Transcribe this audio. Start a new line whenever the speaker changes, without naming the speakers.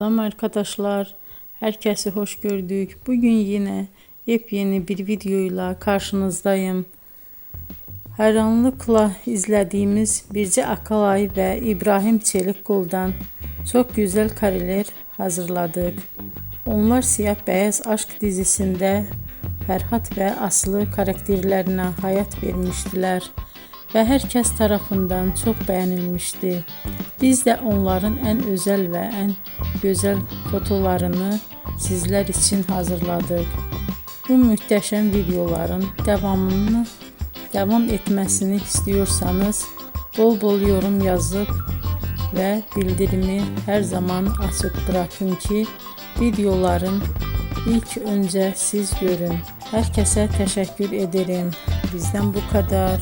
Selam arkadaşlar, herkese hoş gördük. Bugün yine yepyeni bir videoyla karşınızdayım. Hayranlıkla izlediğimiz Birce Akalay ve İbrahim Çelikkol'dan çok güzel kareler hazırladık. Onlar Siyah Beyaz Aşk dizisinde Ferhat ve Aslı karakterlerine hayat vermiştiler ve herkes tarafından çok beğenilmişti. Biz de onların en özel ve en güzel fotolarını sizler için hazırladık. Bu muhteşem videoların devam etmesini istiyorsanız bol bol yorum yazıp ve bildirimi her zaman açık bırakın ki videoların ilk önce siz görün. Herkese teşekkür ederim. Bizden bu kadar.